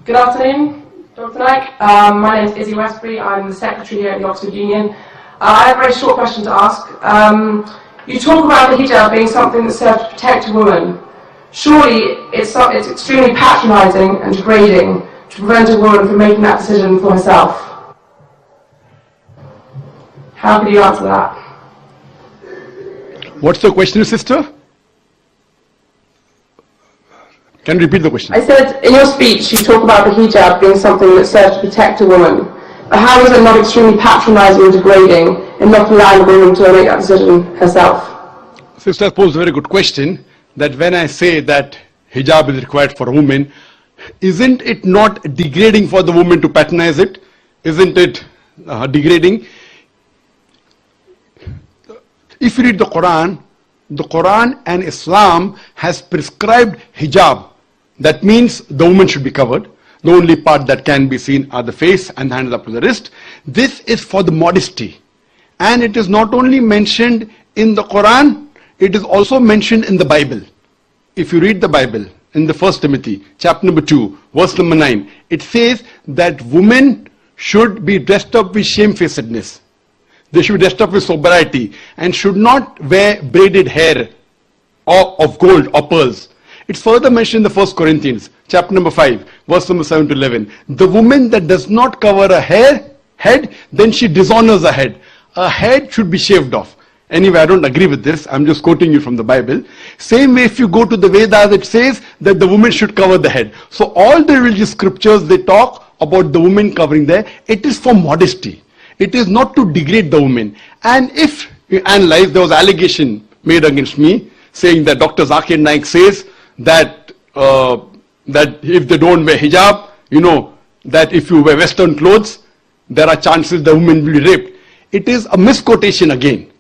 Good afternoon, Dr. Naik. My name is Izzy Westbury. I'm the Secretary here at the Oxford Union. I have a very short question to ask. You talk about the hijab being something that serves to protect a woman. Surely it's extremely patronising and degrading to prevent a woman from making that decision for herself. How could you answer that? What's the question, sister? Can you repeat the question? I said, in your speech, you talk about the hijab being something that serves to protect a woman. But how is it not extremely patronising and degrading in not allowing a woman to make that decision herself? Sister posed a very good question, that when I say that hijab is required for a woman, isn't it not degrading for the woman to patronize it? Isn't it degrading? If you read the Quran and Islam has prescribed hijab. That means the woman should be covered. The only part that can be seen are the face and the hands up to the wrist. This is for the modesty. And it is not only mentioned in the Quran, it is also mentioned in the Bible. If you read the Bible, in the 1 Timothy, chapter number 2, verse number 9, it says that women should be dressed up with shamefacedness. They should be dressed up with sobriety and should not wear braided hair or of gold or pearls. It's further mentioned in the 1 Corinthians, chapter number 5, verse number 7 to 11. The woman that does not cover her head, then she dishonors her head. Her head should be shaved off. Anyway, I don't agree with this. I'm just quoting you from the Bible. Same way, if you go to the Vedas, it says that the woman should cover the head. So all the religious scriptures, they talk about the woman covering their, it is for modesty. It is not to degrade the woman. And if you analyze, there was allegation made against me saying that Dr. Zakir Naik says that that if they don't wear hijab, you know, that if you wear Western clothes, there are chances the woman will be raped. It is a misquotation again.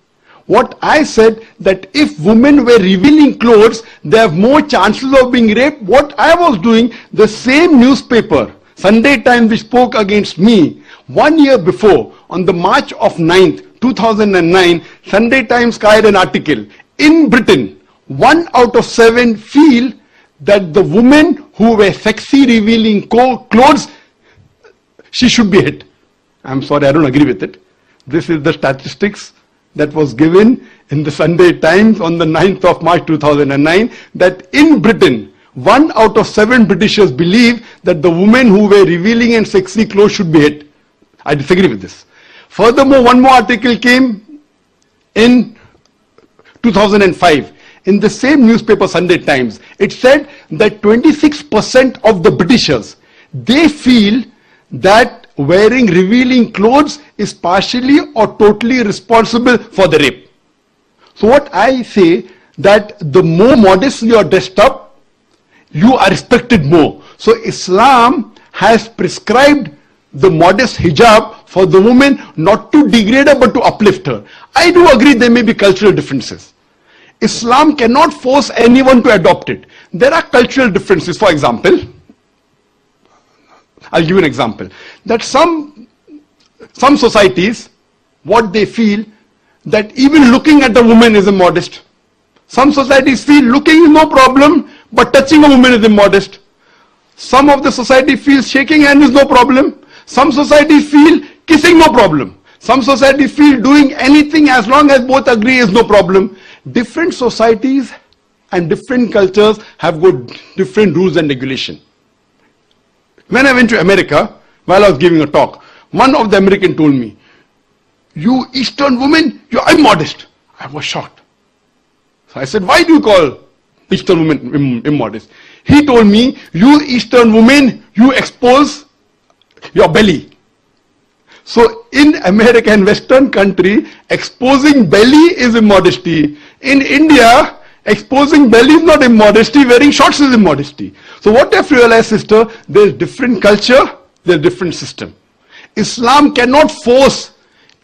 What I said, that if women wear revealing clothes, they have more chances of being raped. What I was doing, the same newspaper, Sunday Times, which spoke against me 1 year before, on the March of 9th, 2009, Sunday Times carried an article. In Britain, 1 out of 7 feel that the women who wear sexy revealing clothes, she should be hit. I'm sorry, I don't agree with it. This is the statistics that was given in the Sunday Times on the 9th of March 2009, that in Britain, 1 out of 7 Britishers believe that the women who wear revealing and sexy clothes should be hit. I disagree with this. Furthermore, one more article came in 2005 in the same newspaper, Sunday Times. It said that 26% of the Britishers, they feel that wearing revealing clothes is partially or totally responsible for the rape. So what I say, that the more modest you are dressed up, you are respected more. So Islam has prescribed the modest hijab for the woman, not to degrade her but to uplift her. I do agree there may be cultural differences. Islam cannot force anyone to adopt it. There are cultural differences. For example, I'll give you an example. That some societies, what they feel, that even looking at a woman is immodest. Some societies feel looking is no problem, but touching a woman is immodest. Some of the society feels shaking hand is no problem. Some societies feel kissing no problem. Some societies feel doing anything as long as both agree is no problem. Different societies and different cultures have got different rules and regulation. When I went to America, while I was giving a talk, one of the Americans told me, "You Eastern women, you are immodest." I was shocked. So I said, "Why do you call Eastern women immodest?" He told me, "You Eastern women, you expose your belly." So in America and Western country, exposing belly is immodesty. In India, exposing belly is not immodesty, wearing shorts is immodesty. So what I've realized, sister, there's different culture, there's different system. Islam cannot force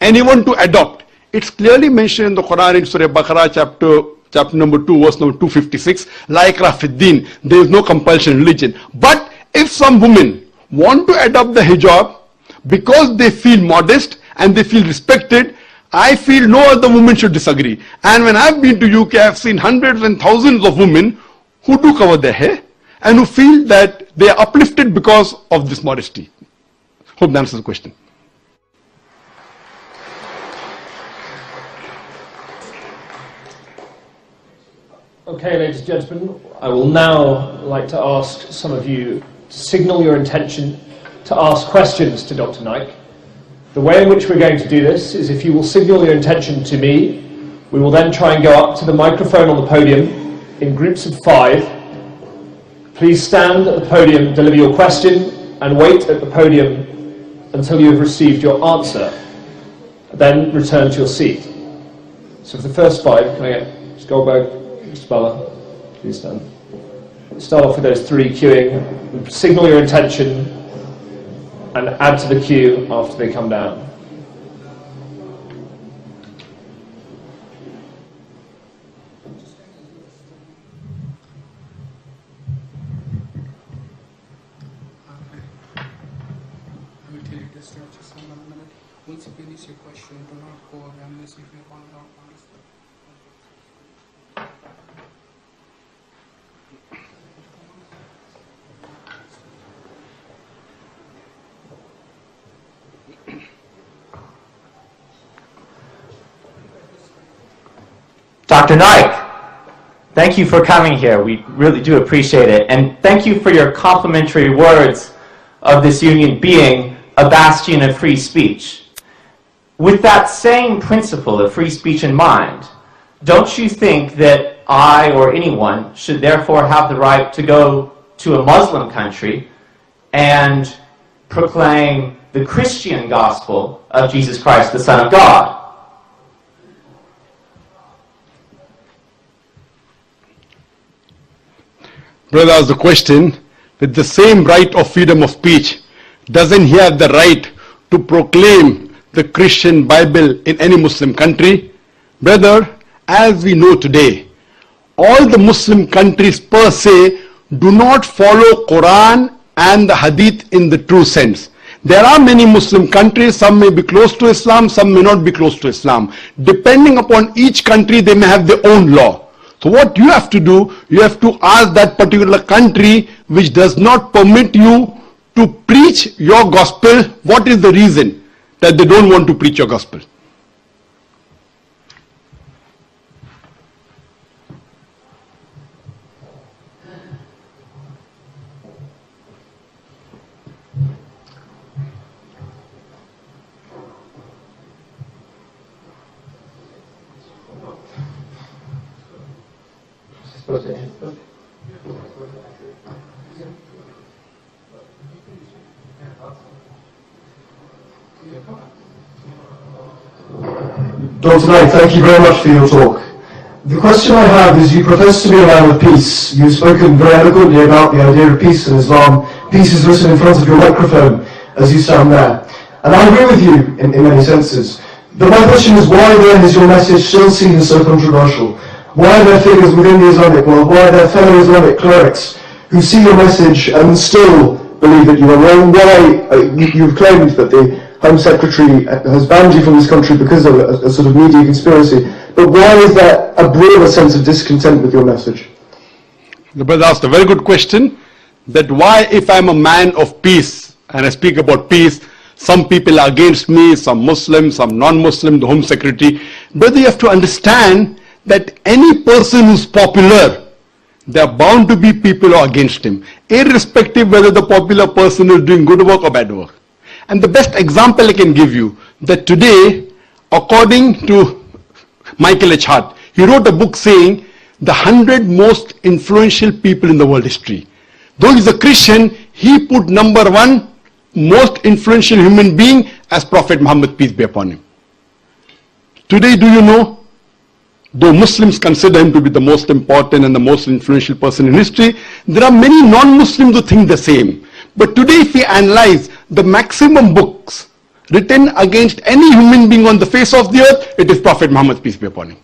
anyone to adopt. It's clearly mentioned in the Quran in Surah Baqarah chapter number 2, verse number 256, La ikraha fid din, there is no compulsion in religion. But if some women want to adopt the hijab because they feel modest and they feel respected, I feel no other woman should disagree. And when I've been to UK, I've seen hundreds and thousands of women who do cover their hair. and who feel that they are uplifted because of this modesty. Hope that answers the question. Okay, ladies and gentlemen, I will now like to ask some of you to signal your intention to ask questions to Dr. Naik. The way in which we're going to do this is if you will signal your intention to me, we will then try and go up to the microphone on the podium in groups of 5. Please stand at the podium, deliver your question, and wait at the podium until you have received your answer. Then return to your seat. So for the first 5, can I get Mr. Goldberg, Mr. Bala, please stand. Start off with those 3 queuing, signal your intention, and add to the queue after they come down. Once you finish your question, do not go unless if you want to understand. Dr. Naik, thank you for coming here. We really do appreciate it. And thank you for your complimentary words of this union being a bastion of free speech. With that same principle of free speech in mind, don't you think that I or anyone should therefore have the right to go to a Muslim country and proclaim the Christian gospel of Jesus Christ, the Son of God? Brother asked the question, with the same right of freedom of speech, doesn't he have the right to proclaim the Christian Bible in any Muslim country? Brother, as we know today, all the Muslim countries per se do not follow Quran and the Hadith in the true sense. There are many Muslim countries, some may be close to Islam, some may not be close to Islam. Depending upon each country, they may have their own law. So what you have to do, you have to ask that particular country which does not permit you to preach your gospel, what is the reason that they don't want to preach your gospel? Dr. Naik, thank you very much for your talk. The question I have is, you profess to be a man of peace. You've spoken very eloquently about the idea of peace in Islam. Peace is written in front of your microphone as you stand there. And I agree with you in many senses. But my question is, why then is your message still seen as so controversial? Why are there figures within the Islamic world, why are there fellow Islamic clerics who see your message and still believe that you are wrong? Why, you've claimed that the Home Secretary has banned you from this country because of a sort of media conspiracy, but why is there a broader sense of discontent with your message? The brother asked a very good question, that why, if I'm a man of peace and I speak about peace, some people are against me, some Muslims, some non-Muslim, the Home Secretary. Brother, you have to understand that any person who's popular, there are bound to be people who are against him, irrespective whether the popular person is doing good work or bad work. And the best example I can give you, that today, according to Michael H. Hart, he wrote a book saying the 100 most influential people in the world history. Though he's a Christian, he put number 1 most influential human being as Prophet Muhammad, peace be upon him. Today, do you know, though Muslims consider him to be the most important and the most influential person in history, there are many non-Muslims who think the same. But today, if we analyze the maximum books written against any human being on the face of the earth, it is Prophet Muhammad, peace be upon him.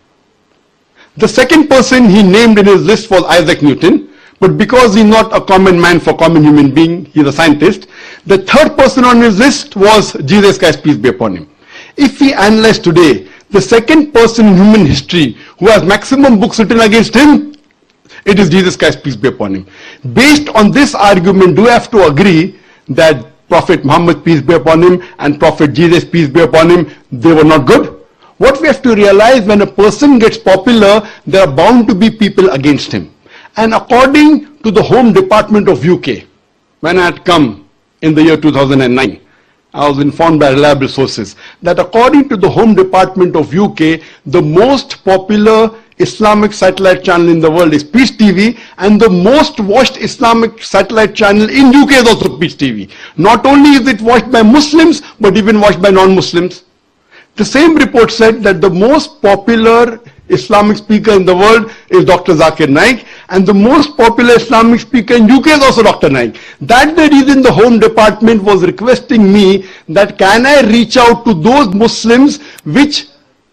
The second person he named in his list was Isaac Newton, but because he's not a common man for common human being, he's a scientist. The third person on his list was Jesus Christ, peace be upon him. If we analyze today, the second person in human history who has maximum books written against him, It is Jesus Christ, peace be upon him. Based on this argument, do I have to agree that Prophet Muhammad, peace be upon him, and Prophet Jesus, peace be upon him, they were not good? What we have to realize, when a person gets popular, there are bound to be people against him. And according to the Home Department of UK, when I had come in the year 2009, I was informed by reliable sources that according to the Home Department of UK, the most popular Islamic satellite channel in the world is Peace TV, and the most watched Islamic satellite channel in UK is also Peace TV. Not only is it watched by Muslims, but even watched by non-Muslims. The same report said that the most popular Islamic speaker in the world is Dr. Zakir Naik, and the most popular Islamic speaker in UK is also Dr. Naik. That's the reason the Home Department was requesting me that can I reach out to those Muslims which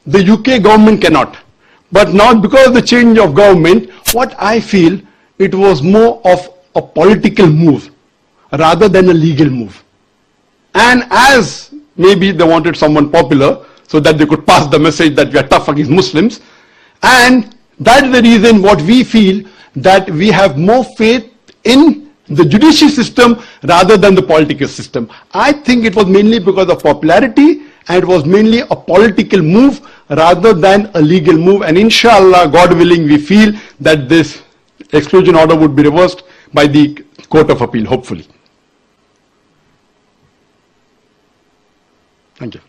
the UK government cannot. But now, because of the change of government, what I feel, it was more of a political move rather than a legal move. And as maybe they wanted someone popular so that they could pass the message that we are tough against Muslims, and that is the reason what we feel, that we have more faith in the judicial system rather than the political system. I think it was mainly because of popularity, and it was mainly a political move rather than a legal move. And inshallah, God willing, we feel that this exclusion order would be reversed by the Court of Appeal, hopefully. Thank you.